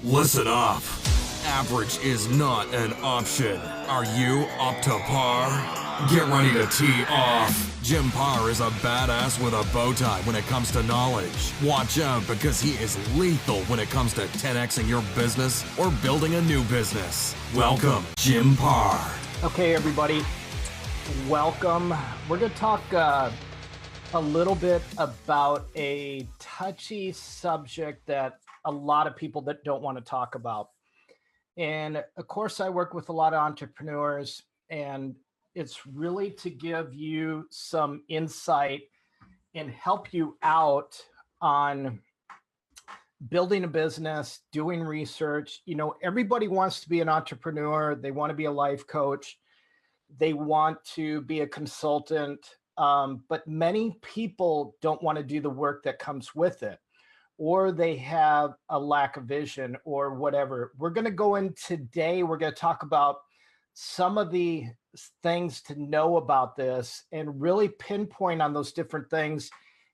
Listen up. Average is not an option. Are you up to par? Get ready to tee off. Jim Paar is a badass with a bow tie when it comes to knowledge. Watch out because he is lethal when it comes to 10xing your business or building a new business. Welcome, Jim Paar. Okay, everybody, welcome. We're going to talk a little bit about a touchy subject that a lot of people that don't want to talk about. And of course, I work with a lot of entrepreneurs, and it's really to give you some insight and help you out on building a business, doing research. You know, everybody wants to be an entrepreneur. They want to be a life coach. They want to be a consultant. But many people don't want to do the work that comes with it, or they have a lack of vision or whatever. We're going to go in today. We're going to talk about some of the things to know about this and really pinpoint on those different things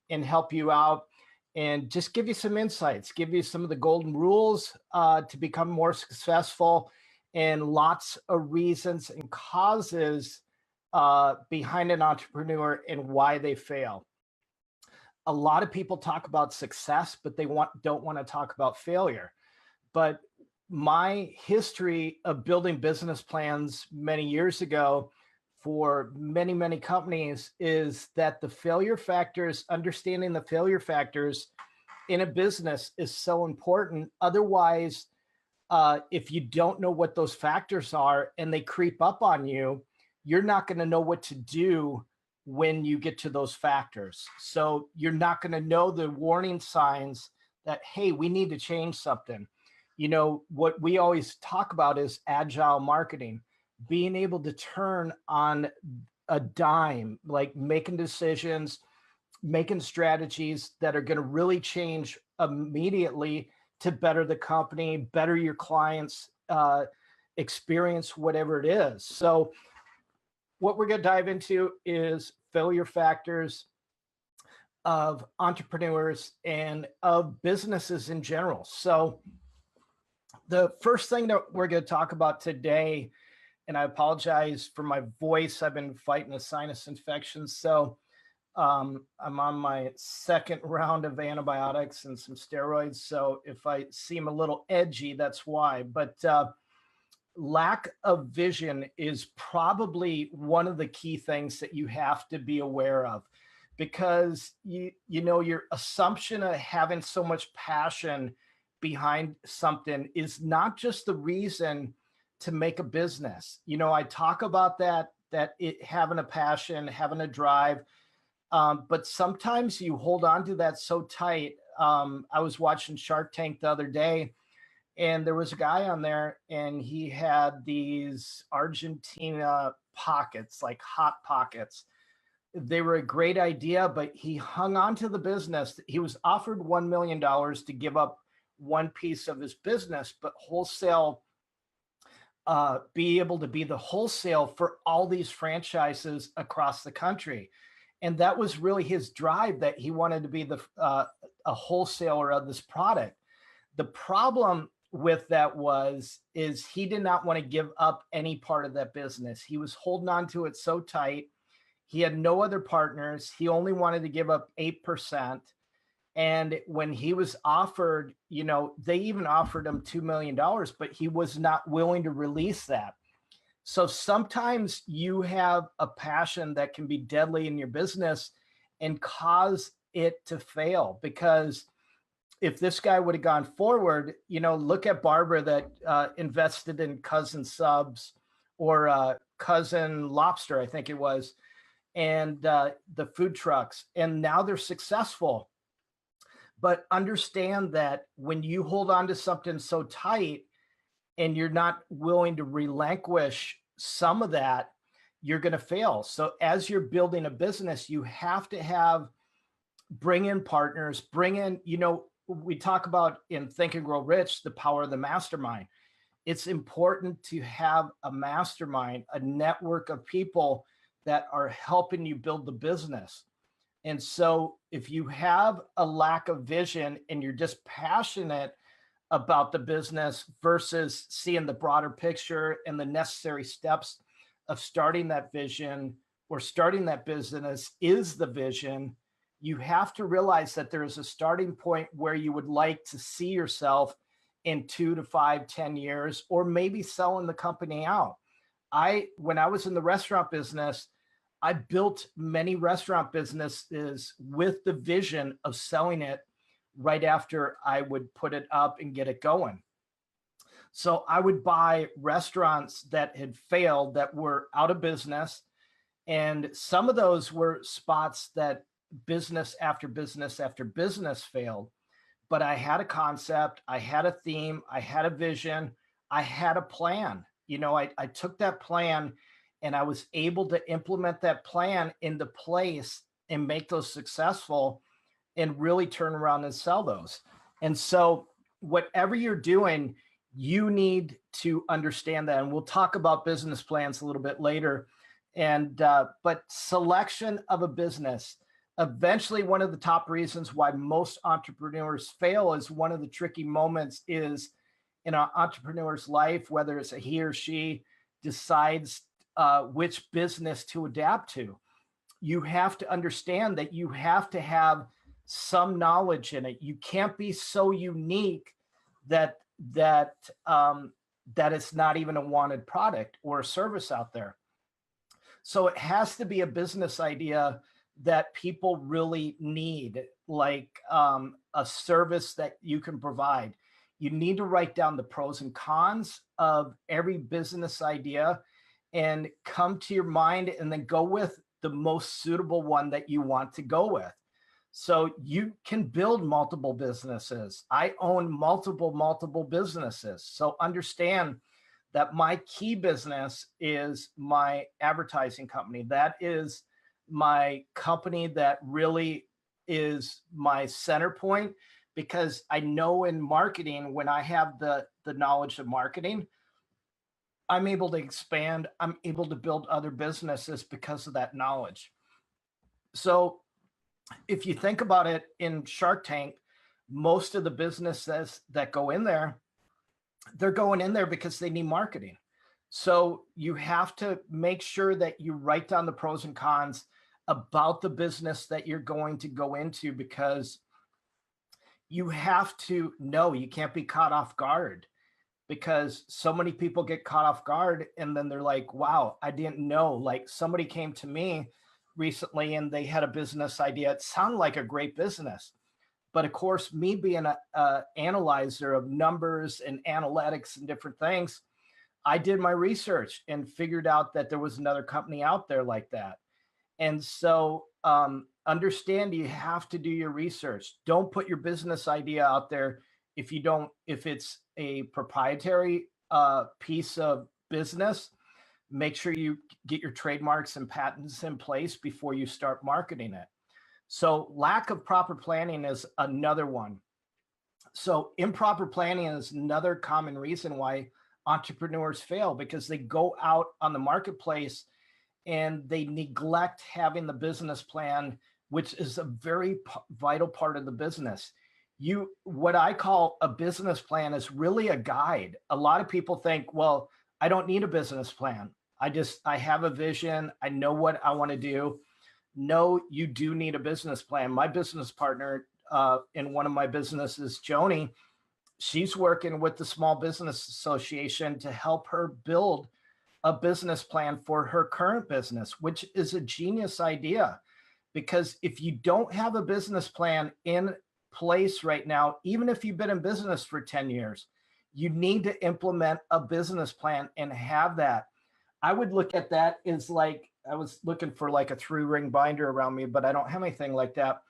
and help you out and just give you some insights, give you some of the golden rules to become more successful, and lots of reasons and causes behind an entrepreneur and why they fail. A lot of people talk about success, but they don't want to talk about failure. But my history of building business plans many years ago for many, many companies is that the failure factors, understanding the failure factors in a business is so important. Otherwise, if you don't know what those factors are and they creep up on you, you're not going to know what to do when you get to those factors. So you're not going to know the warning signs that, hey, we need to change something. You know, what we always talk about is agile marketing, being able to turn on a dime, like making decisions, making strategies that are going to really change immediately to better the company, better your clients' experience, whatever it is. So what we're going to dive into is failure factors of entrepreneurs and of businesses in general. So the first thing that we're going to talk about today, and I apologize for my voice, I've been fighting a sinus infection. So I'm on my second round of antibiotics and some steroids. So if I seem a little edgy, that's why. But lack of vision is probably one of the key things that you have to be aware of, because you know, your assumption of having so much passion behind something is not just the reason to make a business. You know, I talk about that it having a passion, having a drive, but sometimes you hold on to that so tight. I was watching Shark Tank the other day, and there was a guy on there, and he had these Argentina pockets, like hot pockets. They were a great idea, but he hung on to the business. He was offered $1 million to give up one piece of his business, but wholesale, be able to be the wholesale for all these franchises across the country. And that was really his drive, that he wanted to be a wholesaler of this product. The problem with that is he did not want to give up any part of that business. He was holding on to it so tight. He had no other partners. He only wanted to give up 8%. And when he was offered, you know, they even offered him $2 million, but he was not willing to release that. So sometimes you have a passion that can be deadly in your business and cause it to fail, because if this guy would have gone forward, you know, look at Barbara that invested in Cousin Subs or Cousin Lobster, I think it was, and the food trucks, and now they're successful. But understand that when you hold on to something so tight and you're not willing to relinquish some of that, you're going to fail. So as you're building a business, you have to bring in partners, bring in, you know, we talk about in Think and Grow Rich, the power of the mastermind. It's important to have a mastermind, a network of people that are helping you build the business. And so if you have a lack of vision and you're just passionate about the business versus seeing the broader picture and the necessary steps of starting that vision or starting that business is the vision. You have to realize that there is a starting point where you would like to see yourself in 2 to 5, 10 years, or maybe selling the company out. When I was in the restaurant business, I built many restaurant businesses with the vision of selling it right after I would put it up and get it going. So I would buy restaurants that had failed, that were out of business. And some of those were spots that business after business after business failed. But I had a concept, I had a theme, I had a vision, I had a plan. I took that plan and I was able to implement that plan into place and make those successful and really turn around and sell those. And so whatever you're doing, you need to understand that. And we'll talk about business plans a little bit later. But selection of a business, eventually one of the top reasons why most entrepreneurs fail is one of the tricky moments is in an entrepreneur's life, whether it's a he or she decides which business to adapt to. You have to understand that you have to have some knowledge in it. You can't be so unique that it's not even a wanted product or a service out there. So it has to be a business idea that people really need, like a service that you can provide. You need to write down the pros and cons of every business idea and come to your mind and then go with the most suitable one that you want to go with. So you can build multiple businesses. I own multiple businesses. So understand that my key business is my advertising company. That is my company that really is my center point, because I know in marketing, when I have the knowledge of marketing, I'm able to expand. I'm able to build other businesses because of that knowledge. So if you think about it, in Shark Tank, most of the businesses that go in there, they're going in there because they need marketing. So you have to make sure that you write down the pros and cons about the business that you're going to go into, because you have to know, you can't be caught off guard, because so many people get caught off guard and then they're like, wow, I didn't know. Like, somebody came to me recently and they had a business idea. It sounded like a great business. But of course, me being a analyzer of numbers and analytics and different things, I did my research and figured out that there was another company out there like that. And so understand, you have to do your research. Don't put your business idea out there if it's a proprietary piece of business. Make sure you get your trademarks and patents in place before you start marketing it. So lack of proper planning is another one. So improper planning is another common reason why entrepreneurs fail, because they go out on the marketplace and they neglect having the business plan, which is a very vital part of the business. What I call a business plan is really a guide. A lot of people think, well, I don't need a business plan. I have a vision. I know what I want to do. No, you do need a business plan. My business partner in one of my businesses, Joni, she's working with the Small Business Association to help her build a business plan for her current business, which is a genius idea. Because if you don't have a business plan in place right now, even if you've been in business for 10 years, you need to implement a business plan and have that. I would look at that as like, I was looking for like a 3-ring binder around me, but I don't have anything like that.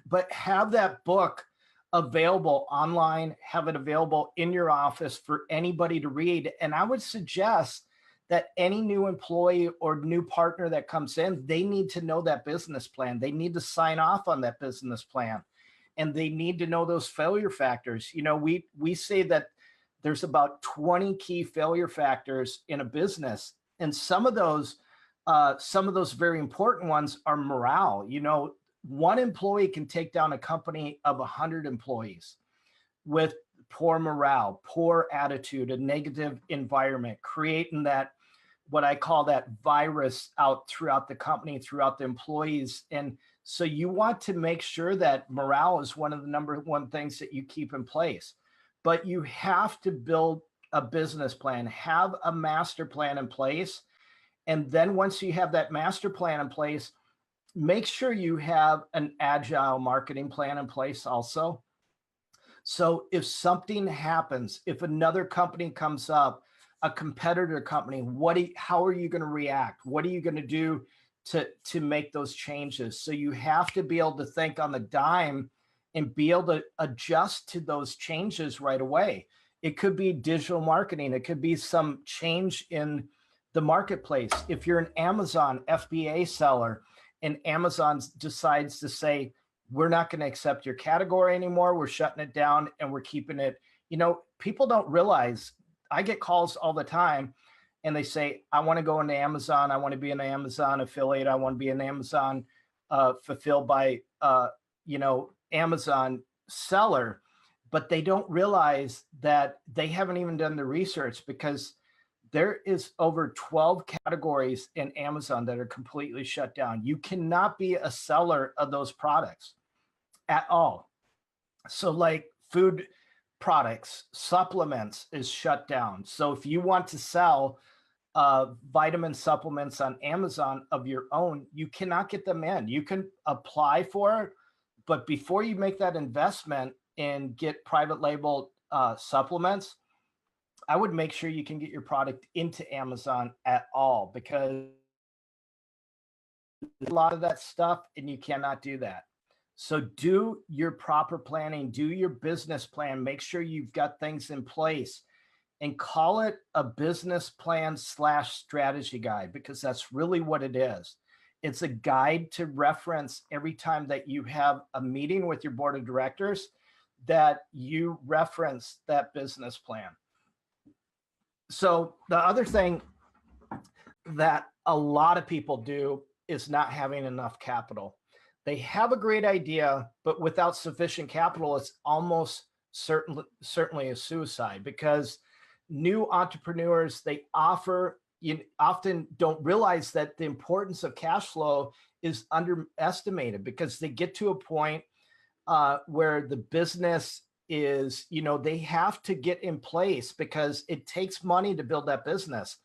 But have that book available online, have it available in your office for anybody to read. And I would suggest that any new employee or new partner that comes in, they need to know that business plan. They need to sign off on that business plan. And they need to know those failure factors. You know, we say that there's about 20 key failure factors in a business. And some of those very important ones are morale. You know, one employee can take down a company of 100 employees with poor morale, poor attitude, a negative environment, creating that, what I call that virus out throughout the company, throughout the employees. And so you want to make sure that morale is one of the number one things that you keep in place. But you have to build a business plan, have a master plan in place. And then once you have that master plan in place, make sure you have an agile marketing plan in place also. So if something happens, if another company comes up, a competitor company, how are you going to react? What are you going to do to make those changes? So you have to be able to think on the dime and be able to adjust to those changes right away. It could be digital marketing. It could be some change in the marketplace. If you're an Amazon FBA seller and Amazon decides to say, we're not going to accept your category anymore, we're shutting it down and we're keeping it, people don't realize, I get calls all the time and they say, I want to go into Amazon. I want to be an Amazon affiliate. I want to be an Amazon fulfilled by, Amazon seller. But they don't realize that they haven't even done the research, because there is over 12 categories in Amazon that are completely shut down. You cannot be a seller of those products at all. So like food products, supplements is shut down. So if you want to sell vitamin supplements on Amazon of your own, you cannot get them in. You can apply for it, but before you make that investment and get private label supplements, I would make sure you can get your product into Amazon at all, because a lot of that stuff and you cannot do that. So do your proper planning, do your business plan, make sure you've got things in place, and call it a business plan / strategy guide, because that's really what it is. It's a guide to reference every time that you have a meeting with your board of directors, that you reference that business plan. So the other thing that a lot of people do is not having enough capital. They have a great idea, but without sufficient capital, it's almost certainly a suicide, because new entrepreneurs, you often don't realize that the importance of cash flow is underestimated, because they get to a point where the business is, they have to get in place, because it takes money to build that business.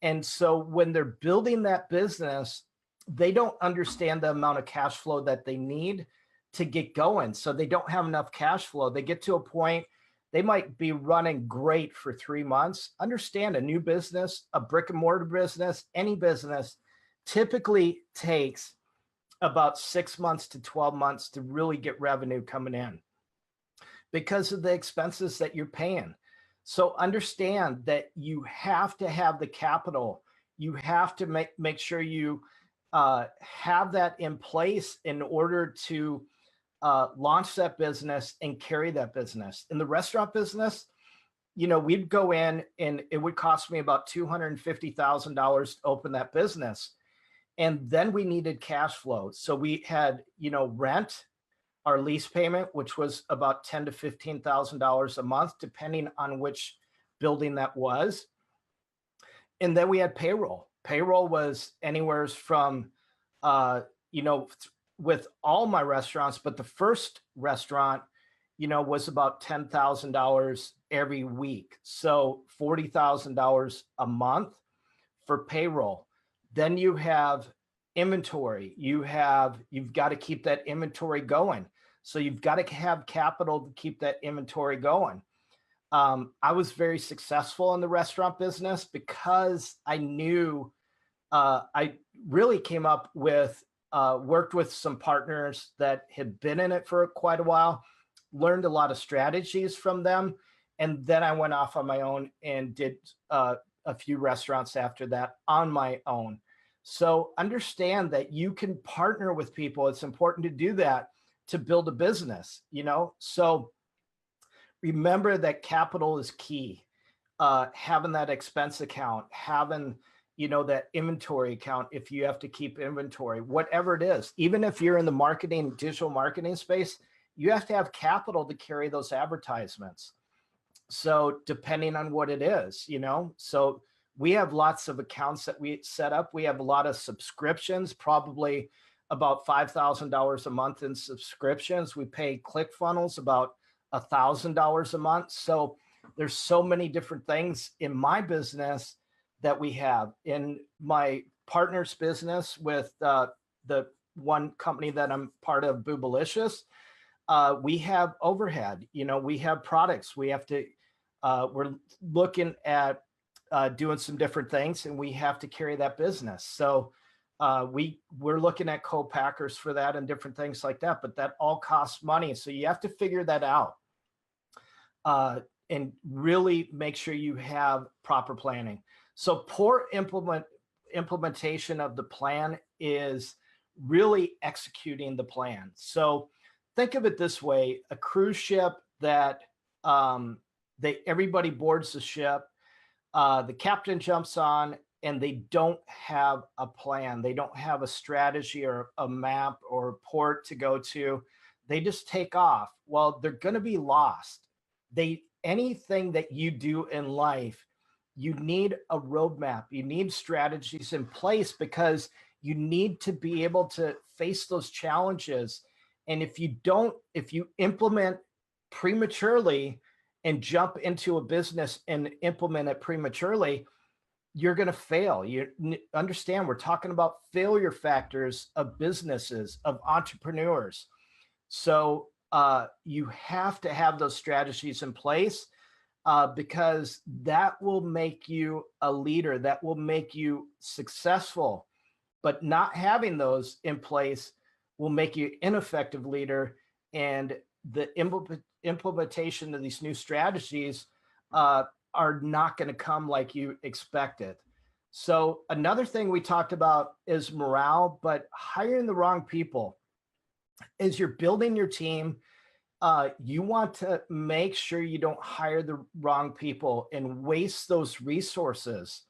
And so when they're building that business, they don't understand the amount of cash flow that they need to get going. So they don't have enough cash flow. They get to a point, they might be running great for 3 months. Understand, a new business, a brick and mortar business, any business typically takes about 6 months to 12 months to really get revenue coming in, because of the expenses that you're paying. So understand that you have to have the capital. You have to make sure you have that in place in order to launch that business and carry that business. In the restaurant business, we'd go in and it would cost me about $250,000 to open that business. And then we needed cash flow. So we had, rent, our lease payment, which was about $10,000 to $15,000 a month, depending on which building that was. And then we had payroll. Payroll was anywhere from, with all my restaurants, but the first restaurant, was about $10,000 every week. So $40,000 a month for payroll. Then you have inventory. You've got to keep that inventory going. So you've got to have capital to keep that inventory going. I was very successful in the restaurant business because I knew I really came up with, worked with some partners that had been in it for quite a while, learned a lot of strategies from them. And then I went off on my own and did a few restaurants after that on my own. So understand that you can partner with people. It's important to do that to build a business, So remember that capital is key. Having that expense account, having, that inventory account, if you have to keep inventory, whatever it is, even if you're in the digital marketing space, you have to have capital to carry those advertisements. So depending on what it is, so we have lots of accounts that we set up. We have a lot of subscriptions, probably about $5,000 a month in subscriptions. We pay ClickFunnels about $1,000 a month. So there's so many different things in my business that we have. In my partner's business with the one company that I'm part of, Boobalicious, we have overhead. We have products. We have to. We're looking at doing some different things, and we have to carry that business. So we're looking at co-packers for that and different things like that. But that all costs money, so you have to figure that out and really make sure you have proper planning. So poor implementation of the plan is really executing the plan. So think of it this way: a cruise ship that everybody boards the ship, the captain jumps on, and they don't have a plan. They don't have a strategy or a map or a port to go to. They just take off. Well, they're going to be lost. Anything that you do in life, you need a roadmap. You need strategies in place because you need to be able to face those challenges. And if you implement prematurely and jump into a business and implement it prematurely, you're going to fail. You understand, we're talking about failure factors of businesses, of entrepreneurs. So you have to have those strategies in place because that will make you a leader, that will make you successful. But not having those in place will make you an ineffective leader, and the implementation of these new strategies are not going to come like you expected. So another thing we talked about is morale, but hiring the wrong people. As you're building your team, you want to make sure you don't hire the wrong people and waste those resources,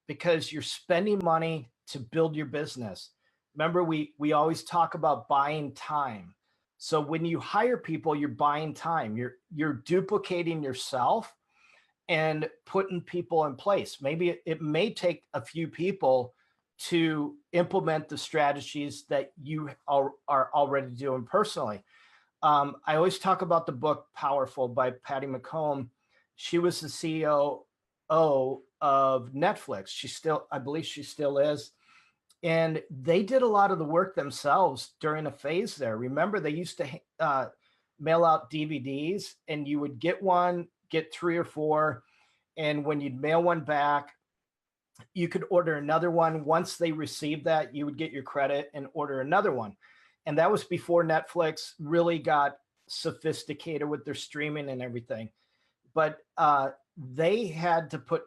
because you're spending money to build your business. Remember, we always talk about buying time. So when you hire people, you're buying time. You're duplicating yourself and putting people in place. Maybe it may take a few people to implement the strategies that you are already doing personally. I always talk about the book Powerful by Patty McComb. She was the CEO of Netflix. I believe she still is. And they did a lot of the work themselves during a phase there. Remember, they used to mail out DVDs, and you would get one, get 3 or 4. And when you'd mail one back, you could order another one. Once they received that, you would get your credit and order another one. And that was before Netflix really got sophisticated with their streaming and everything. But they had to put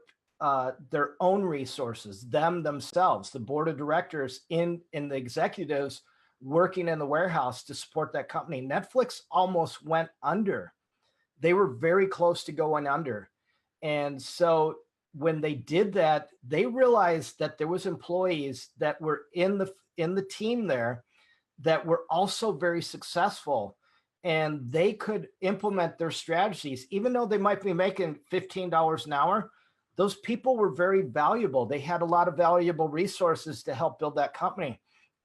their own resources, themselves, the board of directors in the executives working in the warehouse to support that company. Netflix almost went under. They were very close to going under. And so when they did that, they realized that there was employees that were in the team there that were also very successful, and they could implement their strategies. Even though they might be making $15 an hour, those people were very valuable. They had a lot of valuable resources to help build that company.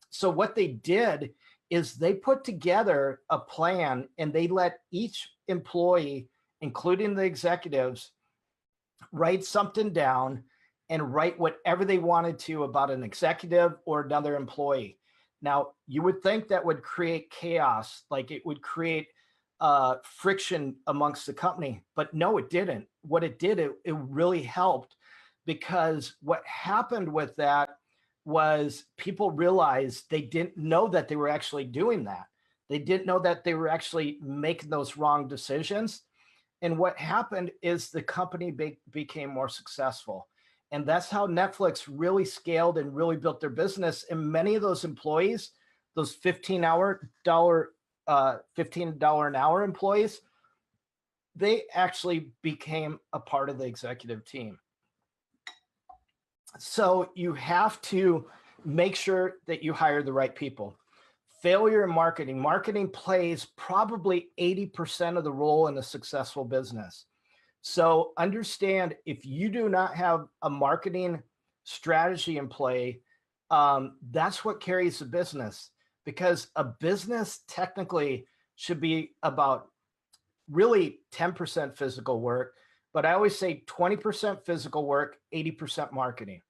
So what they did is they put together a plan, and they let each employee, including the executives, write something down and write whatever they wanted to about an executive or another employee. Now, you would think that would create chaos, like it would create friction amongst the company, but no, it didn't. What it did, it really helped, because what happened with that was people realized they didn't know that they were actually doing that. They didn't know that they were actually making those wrong decisions. And what happened is the company became more successful. And that's how Netflix really scaled and really built their business. And many of those employees, those $15 an hour employees, they actually became a part of the executive team. So you have to make sure that you hire the right people. Failure in marketing. Marketing plays probably 80% of the role in a successful business. So understand, if you do not have a marketing strategy in play, that's what carries the business, because a business technically should be about really 10% physical work. But I always say 20% physical work, 80% marketing.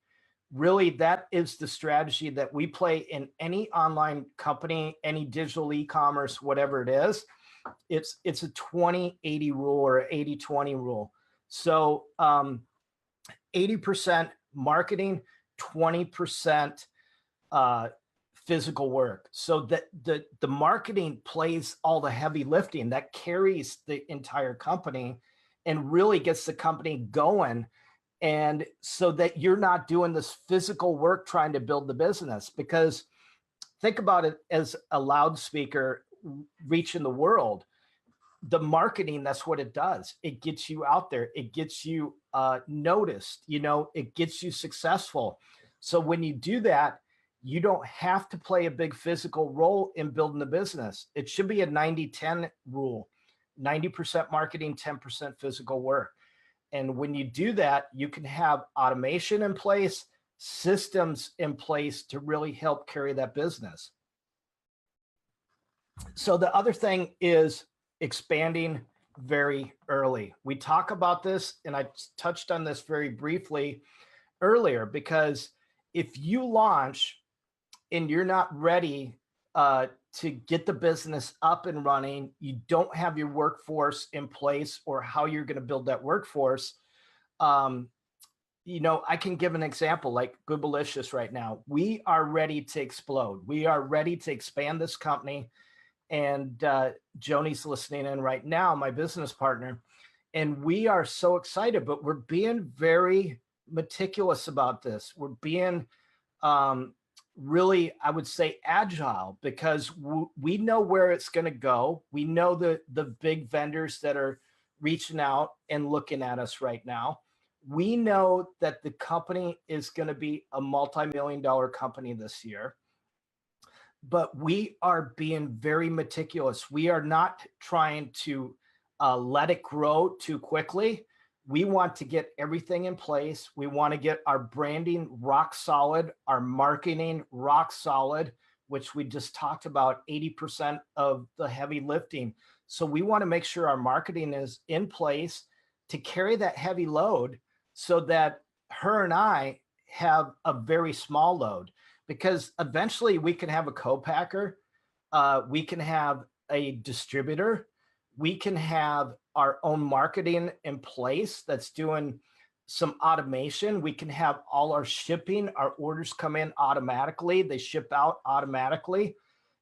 Really, that is the strategy that we play in any online company, any digital e-commerce, whatever it is. It's a 20-80 rule or 80-20 rule. So 80% marketing, 20% physical work. So that the marketing plays all the heavy lifting that carries the entire company and really gets the company going. And so that you're not doing this physical work trying to build the business, because think about it as a loudspeaker reaching the world. The marketing, that's what it does. It gets you out there. It gets you noticed, it gets you successful. So when you do that, you don't have to play a big physical role in building the business. It should be a 90-10 rule, 90% marketing, 10% physical work. And when you do that, you can have automation in place, systems in place to really help carry that business. So the other thing is expanding very early. We talk about this, and I touched on this very briefly earlier, because if you launch and you're not ready to get the business up and running, you don't have your workforce in place or how you're going to build that workforce. I can give an example like Goodbalicious right now. We are ready to explode. We are ready to expand this company. And Joni's listening in right now, my business partner. And we are so excited, but we're being very meticulous about this. We're being really, I would say, agile, because we know where it's going to go. We know the big vendors that are reaching out and looking at us right now. We know that the company is going to be a multi-million-dollar company this year, but we are being very meticulous. We are not trying to let it grow too quickly. We want to get everything in place. We want to get our branding rock solid, our marketing rock solid, which we just talked about, 80% of the heavy lifting. So we want to make sure our marketing is in place to carry that heavy load, so that her and I have a very small load, because eventually we can have a co-packer, we can have a distributor, we can have our own marketing in place that's doing some automation. We can have all our shipping, our orders come in automatically, they ship out automatically.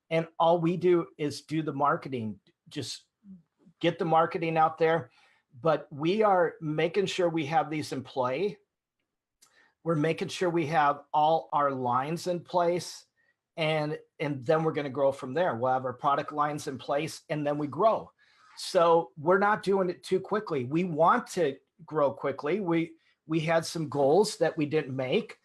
And all we do is do the marketing, just get the marketing out there. But we are making sure we have these in play. We're making sure we have all our lines in place, and then we're going to grow from there. We'll have our product lines in place, and then we grow. So we're not doing it too quickly. We want to grow quickly. We had some goals that we didn't make,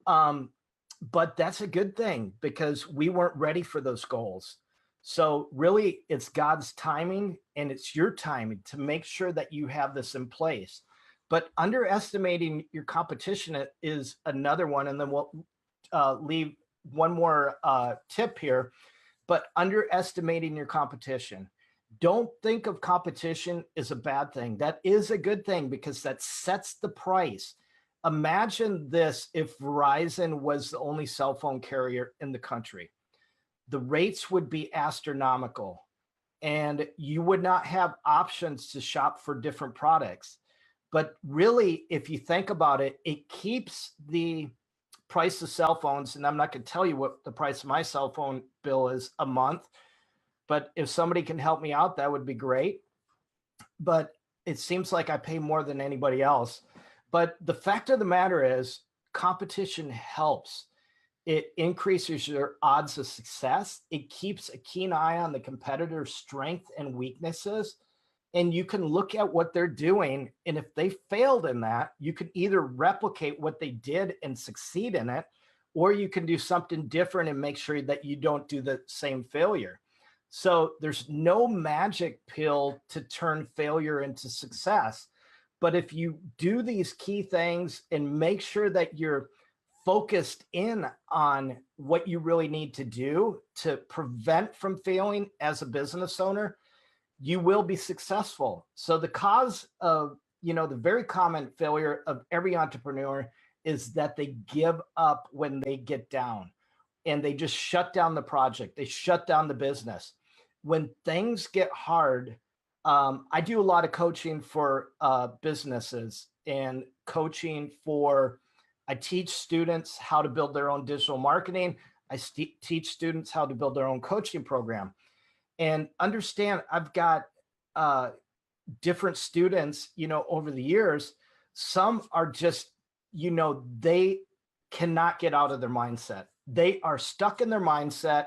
but that's a good thing, because we weren't ready for those goals. So really, it's God's timing, and it's your timing to make sure that you have this in place. But underestimating your competition is another one. And then we'll leave one more tip here, but underestimating your competition. Don't think of competition as a bad thing. That is a good thing, because that sets the price. Imagine this: if Verizon was the only cell phone carrier in the country, the rates would be astronomical, and you would not have options to shop for different products. But really, if you think about it, it keeps the price of cell phones, and I'm not going to tell you what the price of my cell phone bill is a month, but if somebody can help me out, that would be great. But it seems like I pay more than anybody else. But the fact of the matter is, competition helps. It increases your odds of success. It keeps a keen eye on the competitor's strengths and weaknesses. And you can look at what they're doing. And if they failed in that, you can either replicate what they did and succeed in it, or you can do something different and make sure that you don't do the same failure. So there's no magic pill to turn failure into success. But if you do these key things and make sure that you're focused in on what you really need to do to prevent from failing as a business owner, you will be successful. So the cause of, the very common failure of every entrepreneur is that they give up when they get down and they just shut down the project. They shut down the business. When things get hard, I do a lot of coaching for businesses and I teach students how to build their own digital marketing. I teach students how to build their own coaching program. And understand, I've got different students, over the years. Some are just, they cannot get out of their mindset. They are stuck in their mindset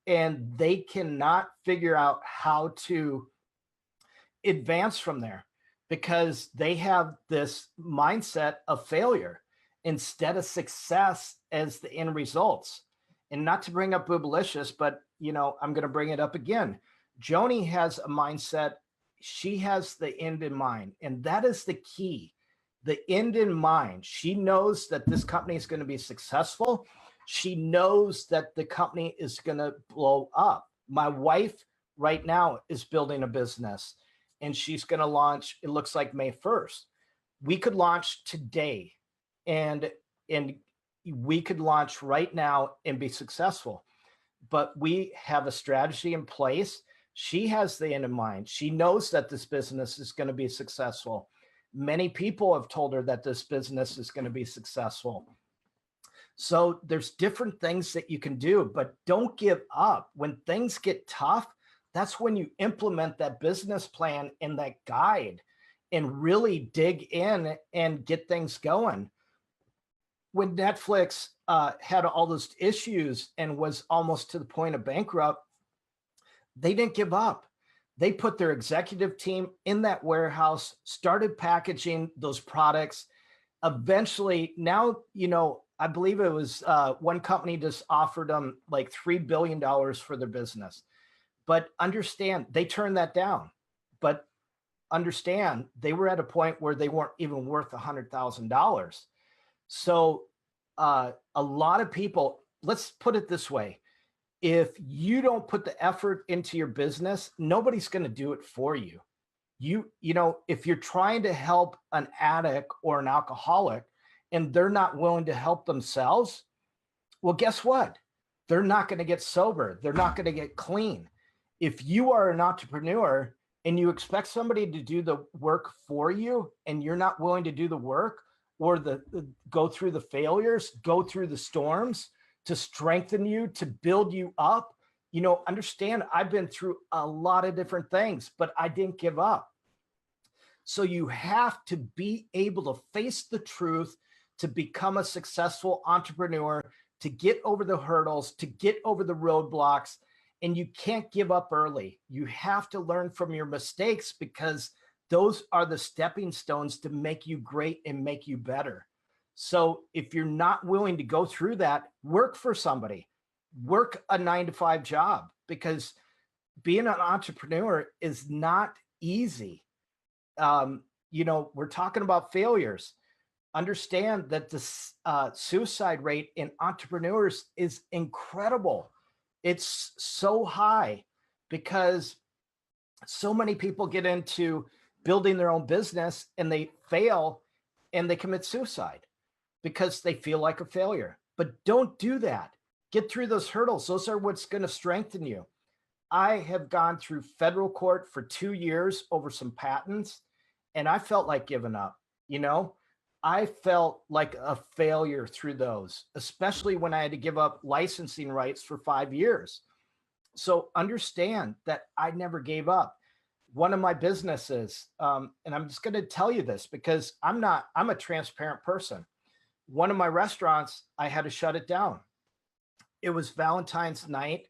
and they cannot figure out how to advance from there because they have this mindset of failure instead of success as the end results. And not to bring up Boobalicious, but I'm going to bring it up again. Joni has a mindset. She has the end in mind, and that is the key. The end in mind. She knows that this company is going to be successful. She knows that the company is going to blow up. My wife right now is building a business, and she's going to launch, it looks like May 1st. We could launch today, and we could launch right now and be successful. But we have a strategy in place. She has the end in mind. She knows that this business is going to be successful. Many people have told her that this business is going to be successful. So there's different things that you can do, but don't give up. When things get tough, that's when you implement that business plan and that guide and really dig in and get things going. When Netflix had all those issues and was almost to the point of bankrupt, they didn't give up. They put their executive team in that warehouse, started packaging those products. Eventually, now, I believe it was one company just offered them like $3 billion for their business. But understand, they turned that down. But understand, they were at a point where they weren't even worth $100,000. So a lot of people, let's put it this way. If you don't put the effort into your business, nobody's going to do it for you. If you're trying to help an addict or an alcoholic and they're not willing to help themselves, well, guess what? They're not going to get sober. They're not going to get clean. If you are an entrepreneur and you expect somebody to do the work for you and you're not willing to do the work or go through the failures, go through the storms to strengthen you, to build you up, understand I've been through a lot of different things, but I didn't give up. So you have to be able to face the truth to become a successful entrepreneur, to get over the hurdles, to get over the roadblocks, and you can't give up early. You have to learn from your mistakes because those are the stepping stones to make you great and make you better. So if you're not willing to go through that, work for somebody, work a 9-to-5 job, because being an entrepreneur is not easy. We're talking about failures. Understand that the suicide rate in entrepreneurs is incredible. It's so high because so many people get into building their own business and they fail and they commit suicide because they feel like a failure. But don't do that. Get through those hurdles. Those are what's going to strengthen you. I have gone through federal court for 2 years over some patents, and I felt like giving up. I felt like a failure through those, especially when I had to give up licensing rights for 5 years. So understand that I never gave up. One of my businesses, and I'm just going to tell you this because I'm a transparent person. One of my restaurants, I had to shut it down. It was Valentine's night,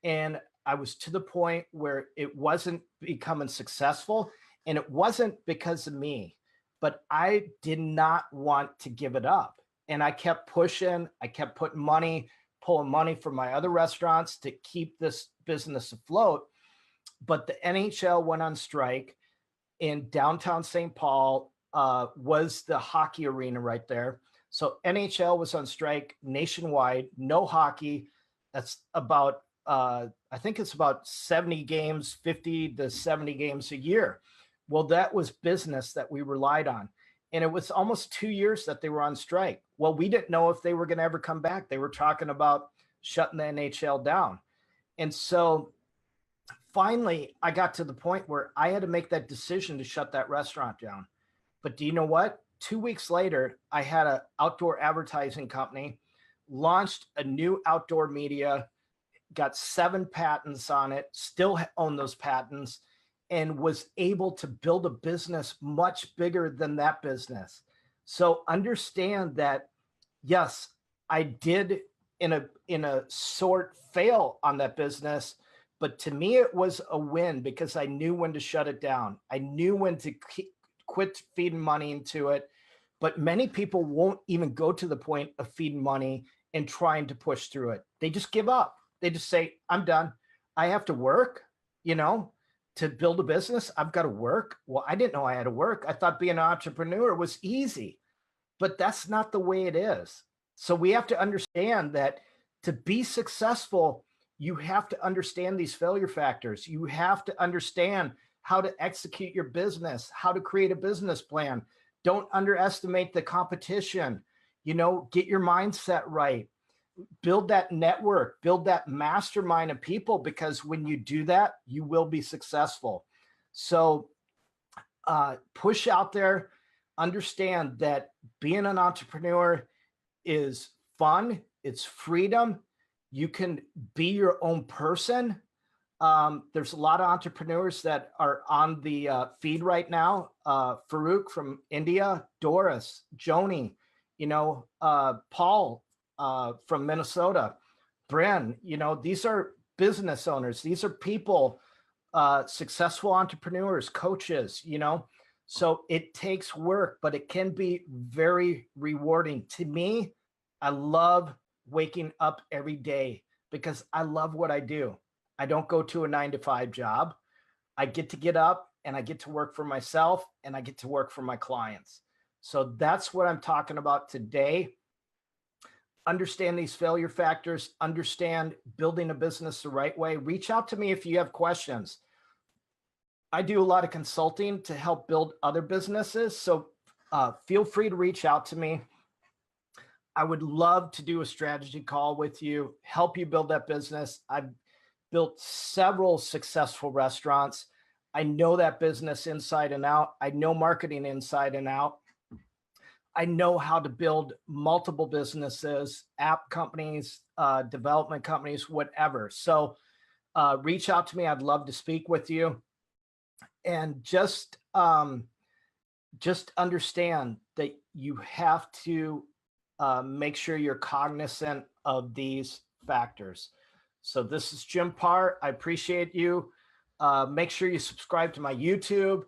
and I was to the point where it wasn't becoming successful, and it wasn't because of me, but I did not want to give it up. And I kept pushing, I kept pulling money from my other restaurants to keep this business afloat. But the NHL went on strike. in downtown St. Paul was the hockey arena right there. So NHL was on strike nationwide, no hockey. That's about, I think it's about 70 games, 50 to 70 games a year. Well, that was business that we relied on. And it was almost 2 years that they were on strike. Well, we didn't know if they were going to ever come back. They were talking about shutting the NHL down. And so finally, I got to the point where I had to make that decision to shut that restaurant down. But do you know what? 2 weeks later, I had an outdoor advertising company, launched a new outdoor media, got 7 patents on it, still own those patents, and was able to build a business much bigger than that business. So understand that, yes, I did in a sort fail on that business, but to me it was a win because I knew when to shut it down. I knew when to quit feeding money into it. But many people won't even go to the point of feeding money and trying to push through it. They just give up. They just say, I'm done. I have to work, to build a business. I've got to work. Well, I didn't know I had to work. I thought being an entrepreneur was easy, but that's not the way it is. So we have to understand that to be successful, you have to understand these failure factors. You have to understand how to execute your business, how to create a business plan. Don't underestimate the competition. Get your mindset right. Build that network, build that mastermind of people, because when you do that, you will be successful. So push out there, understand that being an entrepreneur is fun. It's freedom. You can be your own person. There's a lot of entrepreneurs that are on the feed right now. Farouk from India, Doris, Joni, Paul from Minnesota, Bren, these are business owners. These are people, successful entrepreneurs, coaches, so it takes work, but it can be very rewarding. To me, I love waking up every day because I love what I do. I don't go to a 9-to-5 job. I get up and I get to work for myself and I get to work for my clients. So that's what I'm talking about today. Understand these failure factors, understand building a business the right way. Reach out to me if you have questions. I do a lot of consulting to help build other businesses. So feel free to reach out to me. I would love to do a strategy call with you, help you build that business. I've built several successful restaurants. I know that business inside and out. I know marketing inside and out. I know how to build multiple businesses, app companies, development companies, whatever. So reach out to me. I'd love to speak with you. And just understand that you have to make sure you're cognizant of these factors. So this is Jim Paar. I appreciate you. Make sure you subscribe to my YouTube.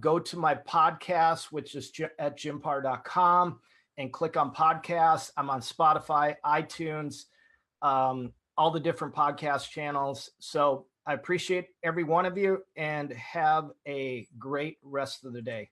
Go to my podcast, which is at jimpar.com, and click on podcasts. I'm on Spotify, iTunes, all the different podcast channels. So I appreciate every one of you and have a great rest of the day.